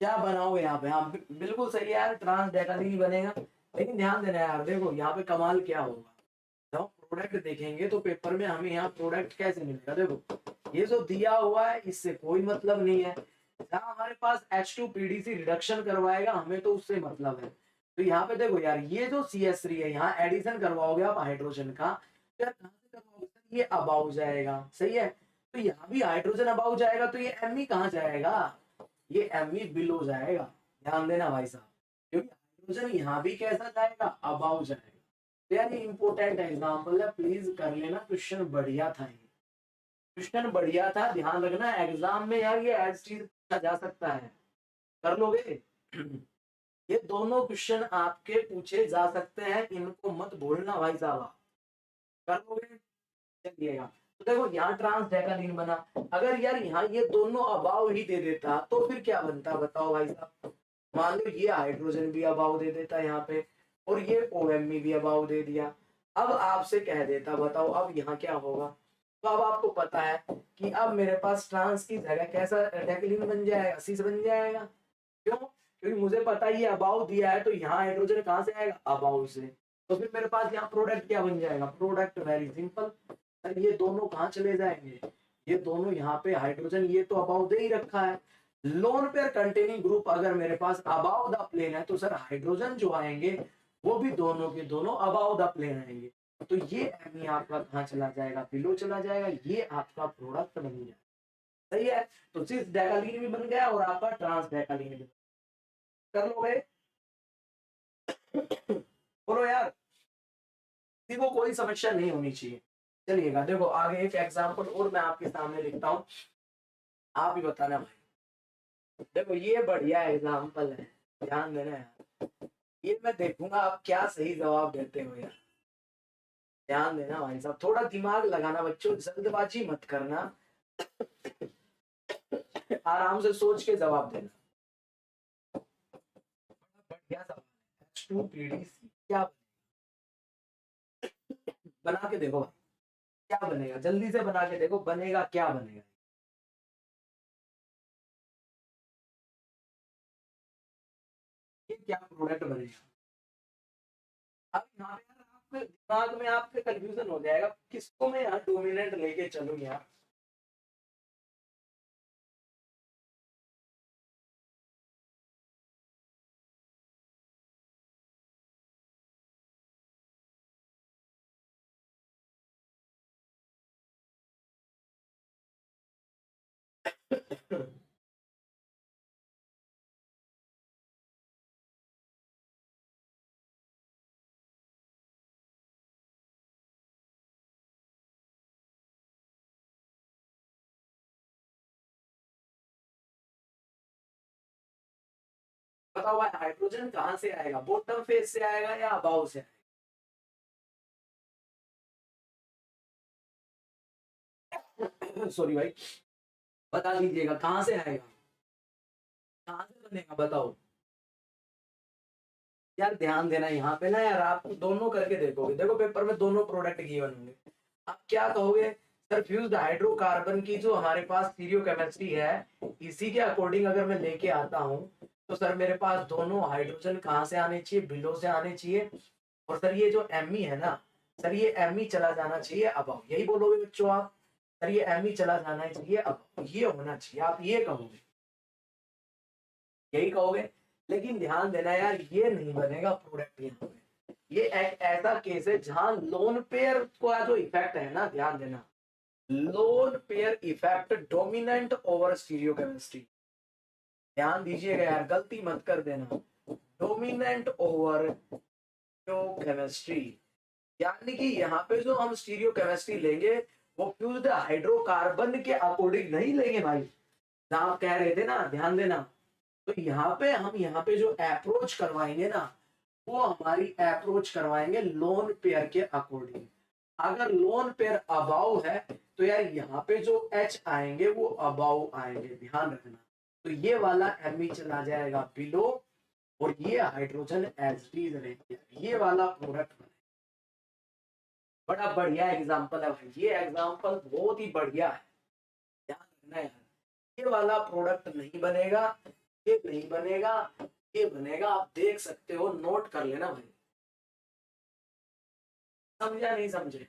क्या बनाओगे यहाँ पे, हाँ बिल्कुल सही है यार, ट्रांस डेटा नहीं बनेगा। लेकिन ध्यान देना यार, देखो यहाँ पे कमाल क्या होगा, जब प्रोडक्ट देखेंगे तो पेपर में हमें यहाँ प्रोडक्ट कैसे मिलेगा। देखो ये जो दिया हुआ है इससे कोई मतलब नहीं है, जहाँ हमारे पास H2PDC रिडक्शन करवाएगा हमें तो उससे मतलब है। तो यहाँ पे देखो यार, ये जो CH3 है यहाँ एडिशन करवाओगे आप हाइड्रोजन का, तो यार कहाँ से करवाओगे सर, ये अबाउ जाएगा, सही है। तो यहाँ भी हाइड्रोजन अबाउ जाएगा, तो ये Me कहाँ जाएगा, ये Me बिलो जाएगा। ध्यान देना भाई साहब, क्योंकि हाइड्रोजन यहाँ भी कैसा जाएगा, अबाउ जाएगा। तो यार ये इंपॉर्टेंट एग्जाम्पल है, प्लीज कर लेना, क्वेश्चन बढ़िया था ये, क्वेश्चन बढ़िया था, ध्यान रखना एग्जाम में यार ये एज चीज पूछा जा सकता है, कर लोगे। ये दोनों क्वेश्चन आपके पूछे जा सकते हैं, इनको मत भूलना भाई साहब, कर लोगे। चलिएगा, तो देखो यहाँ ट्रांस डेकालीन बना, अगर यार यहाँ ये दोनों अभाव ही दे देता तो फिर क्या बनता बताओ भाई साहब। मान लो ये हाइड्रोजन भी अभाव दे देता यहाँ पे, और ये OMe भी अभाव दे दिया, अब आपसे कह देता बताओ अब यहाँ क्या होगा। तो अब आपको पता है कि अब मेरे पास ट्रांस की जगह कैसा डेकालीन बन जाएगा, सी बन जाएगा। क्यों, क्योंकि मुझे पता है ये अबाउ दिया है, तो यहाँ हाइड्रोजन कहाँ से आएगा, अबाउ से। तो फिर मेरे पास यहाँ प्रोडक्ट क्या बन जाएगा, प्रोडक्ट वेरी सिंपल। ये दोनों कहाँ चले जाएंगे, ये दोनों यहाँ पे हाइड्रोजन ये तो अबाउ दे ही रखा है, लोन पेयर कंटेनिंग ग्रुप अगर मेरे पास अबाउ द प्लेन है तो सर हाइड्रोजन जो आएंगे वो भी दोनों के दोनों अबाउ द प्लेन आएंगे। तो ये Me आपका कहाँ चला जाएगा, बिलो चला जाएगा, ये आपका प्रोडक्ट बन जाएगा, सही है। तो सिर्फ डेकालीन भी बन गया और आपका ट्रांस डेकालीन भी, कर लोगे। बोलो यार, किसी को कोई समस्या नहीं होनी चाहिए। चलिएगा देखो आगे एक एग्जांपल और मैं आपके सामने लिखता हूँ, आप ही बताना भाई। देखो ये बढ़िया एग्जांपल है, ध्यान देना यार, ये मैं देखूंगा आप क्या सही जवाब देते हो यार। ध्यान देना भाई साहब, थोड़ा दिमाग लगाना बच्चों, जल्दबाजी मत करना, आराम से सोच के जवाब देना। बढ़िया सवाल है, H2PDC क्या बना के देखो भाई, क्या बनेगा, जल्दी से बना के देखो बनेगा क्या बनेगा। ये क्या प्रोडक्ट बनेगा। अब यहाँ पे यार आपके दिमाग में आपके कंफ्यूजन हो जाएगा, किसको मैं यहाँ 2 मिनट लेके चलूँ यार। बताओ भाई हाइड्रोजन कहाँ से आएगा, बॉटम फेस से आएगा या अबाव से आएगा। सॉरी भाई, बता दीजिएगा कहाँ से आएगा, कहाँ से बनेगा बताओ। यार ध्यान देना यहाँ पे ना यार, आप दोनों करके देखोगे, देखो पेपर में दोनों प्रोडक्ट गिवन होंगे, आप क्या कहोगे सर, फ्यूज्ड हाइड्रोकार्बन की जो हमारे पास स्टीरियो केमिस्ट्री है इसी के अकॉर्डिंग अगर मैं लेके आता हूँ तो सर मेरे पास दोनों हाइड्रोजन कहाँ से आने चाहिए, बिलो से आने चाहिए, और सर ये जो Me है ना, सर ये Me चला जाना चाहिए अब, यही बोलोगे बच्चों आप, सर ये Me चला जाना चाहिए अब, ये होना चाहिए, आप ये कहोगे, यही कहोगे। लेकिन ध्यान देना यार ये नहीं बनेगा प्रोडक्ट यहाँ पे, ये एक ऐसा केस है जहां लोन पेयर का जो इफेक्ट है ना, ध्यान देना, lone pair effect dominant over stereo chemistry. ध्यान दीजिएगा यार, गलती मत कर देना, डोमिनेंट ओवर केमिस्ट्री, यानी कि यहाँ पे जो हम स्टीरियो केमिस्ट्री लेंगे वो फ्यूज्ड हाइड्रोकार्बन के अकॉर्डिंग नहीं लेंगे भाई, जहां आप कह रहे थे ना, ध्यान देना। तो यहाँ पे हम यहाँ पे जो अप्रोच करवाएंगे ना, वो हमारी अप्रोच करवाएंगे लोन पेयर के अकॉर्डिंग। अगर लोन पेयर अबाउ है तो यार यहाँ पे जो एच आएंगे वो अबाउ आएंगे, ध्यान रखना। तो ये वाला एमी चला जाएगा बिलो और ये हाइड्रोजन एच डी रहेंगे, ये वाला प्रोडक्ट बने। बड़ा बढ़िया एग्जाम्पल है भाई, ये एग्जाम्पल बहुत ही बढ़िया है, ध्यान रखना यार। ये वाला प्रोडक्ट नहीं बनेगा, ये नहीं बनेगा, ये बनेगा, आप देख सकते हो, नोट कर लेना भाई। समझा नहीं समझे?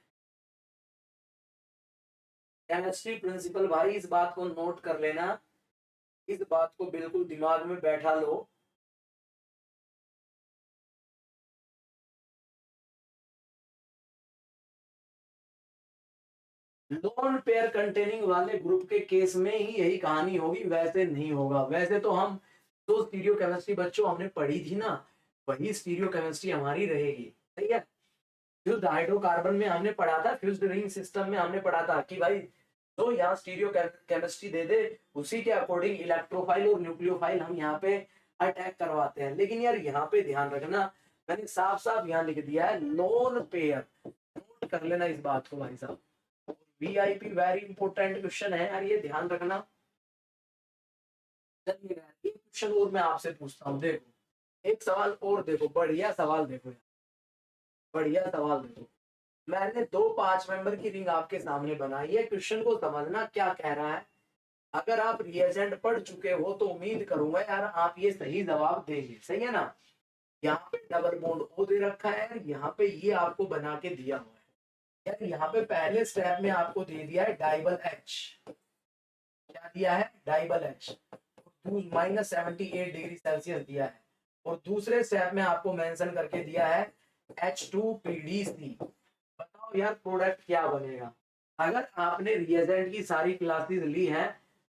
केमिस्ट्री प्रिंसिपल भाई, इस बात को नोट कर लेना, इस बात को बिल्कुल दिमाग में बैठा लो। लोन पेयर कंटेनिंग वाले ग्रुप के केस में ही यही कहानी होगी, वैसे नहीं होगा। वैसे तो हम जो स्टीरियो केमिस्ट्री बच्चों हमने पढ़ी थी ना, वही स्टीरियो केमिस्ट्री हमारी रहेगी, सही है। फ्यूज्ड हाइड्रोकार्बन में हमने पढ़ा था, फ्यूज्ड रिंग सिस्टम में हमने पढ़ा था कि भाई तो यहाँ स्टीरियो केमिस्ट्री दे दे, उसी के अकॉर्डिंग इलेक्ट्रोफाइल और न्यूक्लियोफाइल हम यहाँ पे अटैक करवाते हैं। लेकिन यार यहाँ पे ध्यान रखना, मैंने साफ साफ यहाँ लिख दिया है लोन पेयर, नोट कर लेना इस बात को भाई साहब। वीआईपी वेरी इंपॉर्टेंट क्वेश्चन है यार, ये ध्यान रखना। चलिए यार एक क्वेश्चन और मैं आपसे पूछता हूँ, देखो एक सवाल और, देखो बढ़िया सवाल, देखो यार बढ़िया सवाल, देखो मैंने दो 5 मेंबर की रिंग आपके सामने बनाई है, क्वेश्चन को समझना क्या कह रहा है। अगर आप रिएजेंट पढ़ चुके हो तो उम्मीद करूंगा यार आप ये सही जवाब देंगे, सही है ना। यहाँ पे डबल बॉन्ड ओ दे रखा है, यहाँ पे ये आपको बना के दिया हुआ है यार। यहाँ पे पहले स्टेप में आपको दे दिया है डाइबल एच, क्या दिया है, डाइबल एच, -78 डिग्री सेल्सियस दिया है। और दूसरे स्टेप में आपको मेंशन करके दिया है H2PdC। बताओ यार प्रोडक्ट क्या बनेगा। अगर आपने रिएजेंट की सारी क्लासेस ली हैं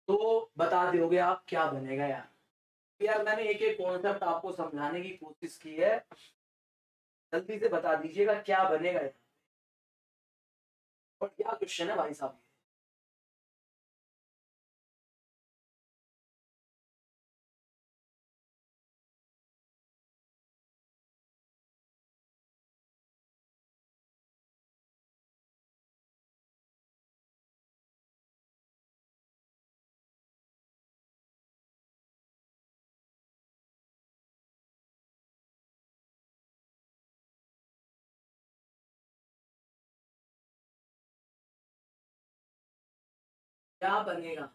तो बता दोगे आप क्या बनेगा यार। यार मैंने एक एक कॉन्सेप्ट आपको समझाने की कोशिश की है, जल्दी से बता दीजिएगा क्या बनेगा यार। और क्या क्वेश्चन है भाई साहब। क्या बनेगा।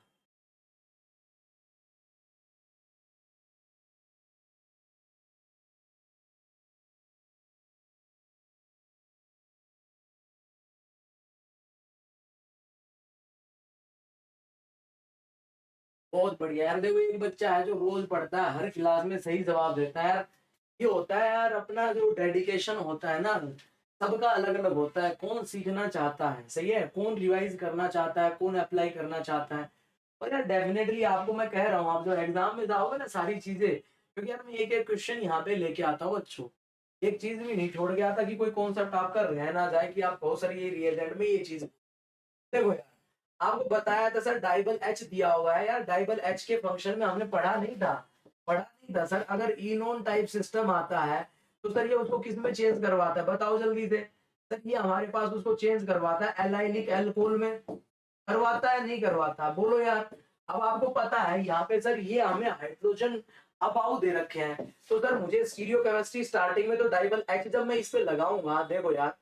बहुत बढ़िया यार, देखो एक बच्चा है जो रोज पढ़ता है, हर क्लास में सही जवाब देता है यार। ये होता है यार, अपना जो डेडिकेशन होता है ना, सबका अलग अलग होता है। कौन सीखना चाहता है, सही है, कौन रिवाइज करना चाहता है, कौन अप्लाई करना चाहता है। और यार डेफिनेटली आपको मैं कह रहा हूँ, आप जो एग्जाम में जाओगे ना सारी चीजें, क्योंकि यार मैं एक एक क्वेश्चन यहाँ पे लेके आता हूँ बच्चों, एक चीज भी नहीं छोड़ के आता कि कोई कॉन्सेप्ट आपका रह ना जाए कि आप बहुत सारी ये रिएजेंट में ये चीज। देखो यार आपको बताया था सर डाइबल एच दिया हुआ है यार, डाइबल एच के फंक्शन में हमने पढ़ा नहीं था सर। अगर इनोन टाइप सिस्टम आता है तो सर ये उसको किस में चेंज करवाता है, बताओ जल्दी से। सर ये हमारे पास उसको चेंज करवाता है एलाइलिक एल्कोहल में, करवाता है नहीं करवाता, बोलो यार। अब आपको पता है यहाँ पे सर ये हमें हाइड्रोजन अबाउ दे रखे हैं, तो सर मुझे स्टीरियो केमिस्ट्री स्टार्टिंग में तो डाइबल एच जब मैं इस पे लगाऊंगा, देखो यार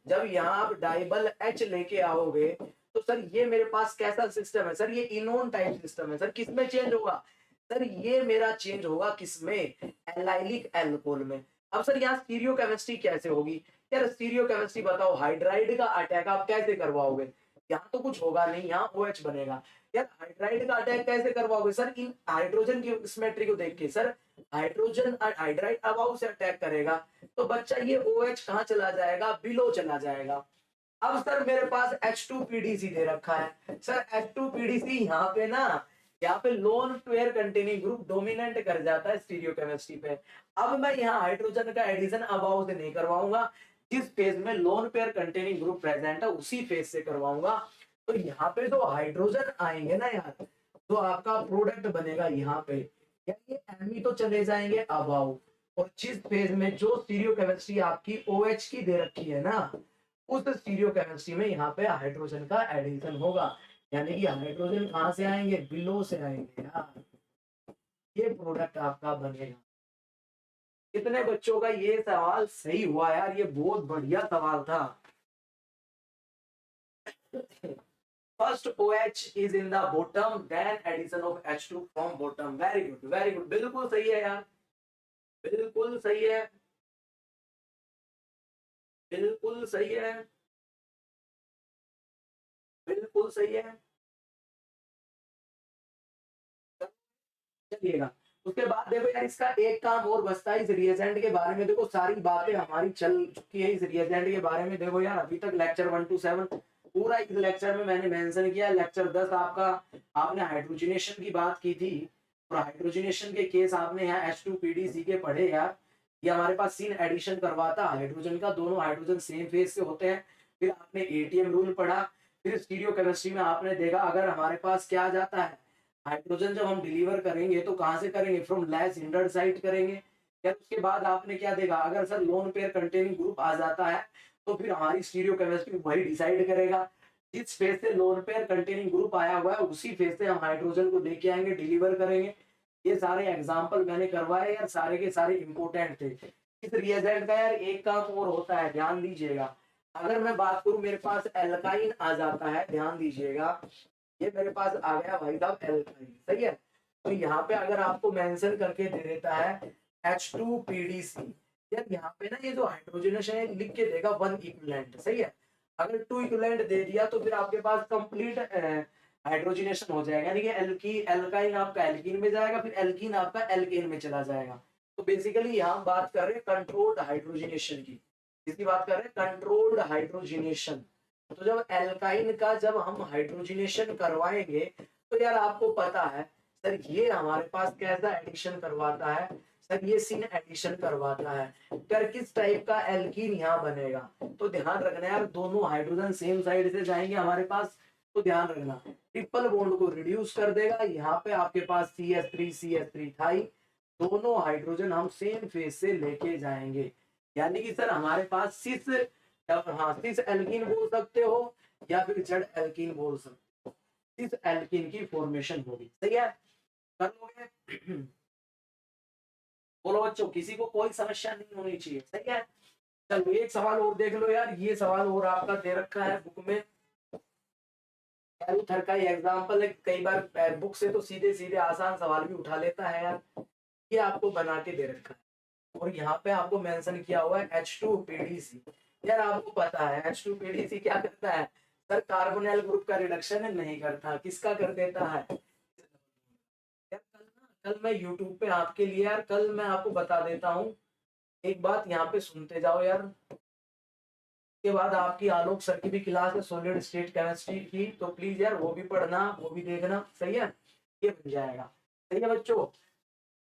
जब यहाँ आप डाइबल एच लेके आओगे तो सर ये मेरे पास कैसा सिस्टम है, सर ये इनोन टाइप सिस्टम है। सर किसमें चेंज होगा, सर ये मेरा चेंज होगा किसमें, एलाइलिक एल्कोहल में। अब सर यहाँ स्टीरियो केमिस्ट्री कैसे होगी, यार स्टीरियो केमिस्ट्री बताओ, हाइड्राइड का अटैक आप कैसे करवाओगे। यहाँ तो कुछ होगा नहीं, यहाँ OH बनेगा। यार हाइड्राइड का अटैक कैसे करवाओगे सर? इन हाइड्रोजन की सिमेट्री को देख के। सर हाइड्रोजन हाइड्राइड अबाउ से अटैक करेगा तो बच्चा ये OH कहाँ चला जाएगा? बिलो चला जाएगा। अब सर मेरे पास H2PDC दे रखा है। सर H2PDC यहाँ पे ना, यहाँ पे loan pair containing group dominant कर जाता है स्टीरियोकेमिस्ट्री पे। अब मैं यहाँ हाइड्रोजन का एडिशन अबाउ से नहीं करवाऊंगा, जिस फेज में loan pair containing group present है उसी फेज से करवाऊंगा। तो यहाँ पे जो हाइड्रोजन आएंगे ना यार, तो आपका प्रोडक्ट बनेगा यहाँ पे, या ये एमी तो चले जाएंगे अबाउ, और जिस फेज में जो स्टीरियोकेमिस्ट्री आपकी OH की दे रखी है ना, उस स्टीरियोकेमिस्ट्री में यहाँ पे हाइड्रोजन का एडिशन होगा। यानी कि हाइड्रोजन कहाँ से आएंगे? बिलो से आएंगे यार। ये प्रोडक्ट आपका बनेगा। कितने बच्चों का ये सवाल सही हुआ यार? ये बहुत बढ़िया सवाल था। First OH is in the bottom, then addition of H2 from bottom. Very good, very good. बिल्कुल सही है यार, बिल्कुल सही है, बिल्कुल सही है, बिल्कुल सही है। चलिएगा, उसके बाद देखो यार, इसका एक काम और बचता है इस रिएजेंट के बारे में। देखो सारी बातें हमारी चल चुकी है इस रिएजेंट के बारे में। देखो यार अभी तक लेक्चर 1 to 7 पूरा इस लेक्चर में मैंने मेंशन किया। लेक्चर 10 आपका, आपने हाइड्रोजनेशन की बात की थी, और हाइड्रोजनेशन के केस आपने यहाँ H2PDC के पढ़े यार। ये हमारे पास सीन एडिशन करवाता हाइड्रोजन का, दोनों हाइड्रोजन सेम फेज से होते हैं। फिर आपने ATM रूल पढ़ा। फिर स्टीरियो केमिस्ट्री में आपने देखा अगर हमारे पास क्या आ जाता है, हाइड्रोजन जब हम डिलीवर करेंगे तो कहाँ से करेंगे? फ्रॉम लेस हिंडर्ड साइट करेंगे। या उसके बाद आपने क्या देखा, अगर sir lone pair containing group आ जाता है तो फिर हमारी स्टीरियो केमिस्ट्री वही डिसाइड करेगा। जिस फेज से लोन पेयर कंटेनिंग ग्रुप आया हुआ है उसी फेज से हम हाइड्रोजन को लेके आएंगे, डिलीवर करेंगे। ये सारे एग्जाम्पल मैंने करवाए यार, सारे के सारे इंपोर्टेंट थे। इस रिएजेंट का यार एक काम और होता है, ध्यान दीजिएगा। अगर मैं बात करूं, मेरे पास एल्काइन आ जाता है, ध्यान दीजिएगा, ये मेरे पास आ गया भाई साहब एल्काइन, सही है। तो यहाँ पे अगर आपको मेंशन करके दे देता है H2PDC, यार यहाँ पे ना ये जो हाइड्रोजनेशन है लिख के देगा 1 इक्विवेलेंट, सही है। अगर 2 इक्विवेलेंट दे दिया तो फिर आपके पास कंप्लीट हाइड्रोजनेशन हो जाएगा, यानी कि एल्काइन आपका एल्कीन में जाएगा, फिर एल्कीन आपका एल्केन में चला जाएगा। तो बेसिकली यहाँ बात कर रहे हैं कंट्रोल्ड हाइड्रोजनेशन की। इसकी बात कर रहे हैं कंट्रोल्ड हाइड्रोजनेशन। तो जब एल्काइन का जब हम हाइड्रोजनेशन करवाएंगे तो यार आपको पता है सर ये हमारे पास कैसा एडिशन करवाता है? सर ये सिन एडिशन करवाता है। कर किस टाइप का एल्कीन यहाँ बनेगा? तो ध्यान रखना यार, दोनों हाइड्रोजन सेम साइड से जाएंगे हमारे पास, तो ध्यान रखना ट्रिपल बॉन्ड को रिड्यूस कर देगा। यहाँ पे आपके पास CH3 थाई, दोनों हाइड्रोजन हम सेम फेज से लेके जाएंगे। यानी कि सर हमारे पास सिस, हाँ सिस एल्कीन बोल सकते हो या फिर जड़ एल्कीन बोल सकते हो, सिस एल्कीन की फॉर्मेशन होगी, सही है। कर लोगे? बोलो बच्चों, किसी को कोई समस्या नहीं होनी चाहिए, सही है। चलो एक सवाल और देख लो यार, ये सवाल और आपका दे रखा है बुक में। कैलूथर का एग्जाम्पल है, कई बार बुक से तो सीधे सीधे आसान सवाल भी उठा लेता है यार। ये आपको बना के दे रखा है और यहाँ पे आपको मेंशन किया हुआ है H2PDC। यार आपको पता है H2PDC क्या करता है? सर कार्बोनिल ग्रुप का रिडक्शन नहीं करता, किसका कर देता है? यार कल मैं यूट्यूब पे आपके लिए यार, कल मैं आपको बता देता हूँ एक बात, यहाँ पे सुनते जाओ यार। के बाद आपकी आलोक सर की भी क्लास है सॉलिड स्टेट केमिस्ट्री की, तो प्लीज यार वो भी पढ़ना, वो भी देखना, सही है। ये बन जाएगा, सही है बच्चों।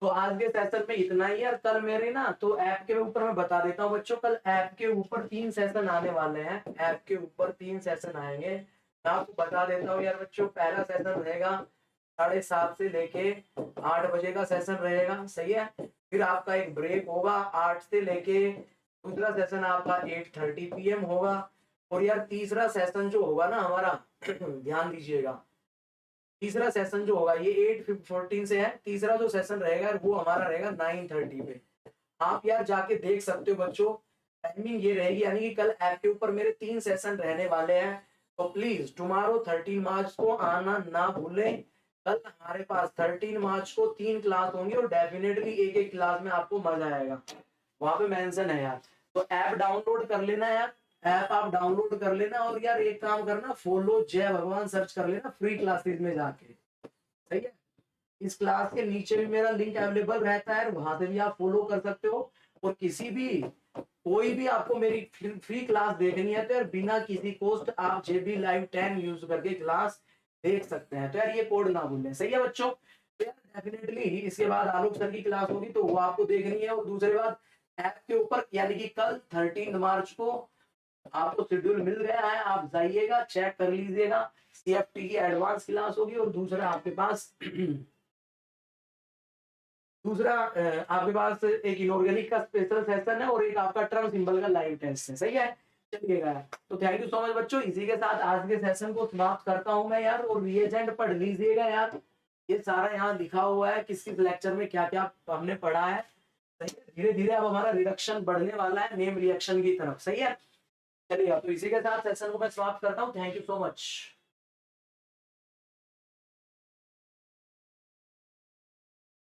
तो आज के सेशन में इतना ही यार। कल मेरे ना तो ऐप के ऊपर मैं बता देता हूँ बच्चों, कल ऐप के ऊपर 3 सेशन आने वाले हैं। ऐप के ऊपर 3 सेशन आएंगे, मैं आपको बता देता हूँ यार बच्चों। पहला सेशन रहेगा 7:30 से लेके 8 बजे का सेशन रहेगा, सही है। फिर आपका एक ब्रेक होगा 8 से लेके, दूसरा सेशन आपका 8:30 PM होगा। और यार तीसरा सेशन जो होगा ना हमारा ध्यान दीजिएगा, तीसरा सेशन जो होगा ये 8:14 से है। तीसरा जो सेशन रहेगा वो हमारा रहेगा 9:30 पे। आप यार जाके देख सकते हो बच्चों, टाइमिंग ये रहेगी। यानी कि कल ऐप के ऊपर मेरे 3 सेशन रहने वाले हैं, तो प्लीज टुमारो 13 मार्च को आना ना भूलें। कल हमारे पास 13 मार्च को 3 क्लास होंगी और डेफिनेटली एक एक क्लास में आपको मजा आएगा, वहां पे मेंशन है यार। तो ऐप डाउनलोड कर लेना यार, ऐप आप डाउनलोड कर लेना, और यार एक काम करना, फॉलो जय भगवान सर्च कर लेना फ्री क्लासेस में जाके, सही है। इस क्लास के नीचे भी मेरा लिंक अवेलेबल रहता है, वहां से भी आप फॉलो कर सकते हो। और किसी भी कोई भी आपको मेरी फ्री क्लास देखनी है तो यार बिना किसी कोस्ट आप जेबी लाइव 10 यूज करके क्लास देख सकते हैं। तो यार ये कोड ना भूलें, सही है बच्चों। तो यार डेफिनेटली इसके बाद आलोक सर की क्लास होगी तो वो आपको देखनी है। और दूसरी बात, ऐप के ऊपर यानी कि कल 13 मार्च को आपको शेड्यूल मिल गया है, आप जाइएगा चेक कर लीजिएगा। सीएफटी की एडवांस क्लास होगी, और दूसरा आपके पास आपके पास एक इनऑर्गेनिक का स्पेशल सेशन है, और एक आपका टर्म सिंबल का लाइव टेस्ट है, सही है। चलिएगा, तो थैंक यू सो मच बच्चों, इसी के साथ आज के सेशन को समाप्त करता हूं मैं यार। और रिएजेंट पढ़ लीजिएगा यार, ये सारा यहाँ लिखा हुआ है किस किस लेक्चर में क्या क्या हमने पढ़ा है, सही है। धीरे धीरे अब हमारा रिडक्शन बढ़ने वाला है नेम रिएक्शन की तरफ, सही है। चलिए, तो इसी के साथ सेशन को मैं समाप्त करता हूँ। Thank you so much.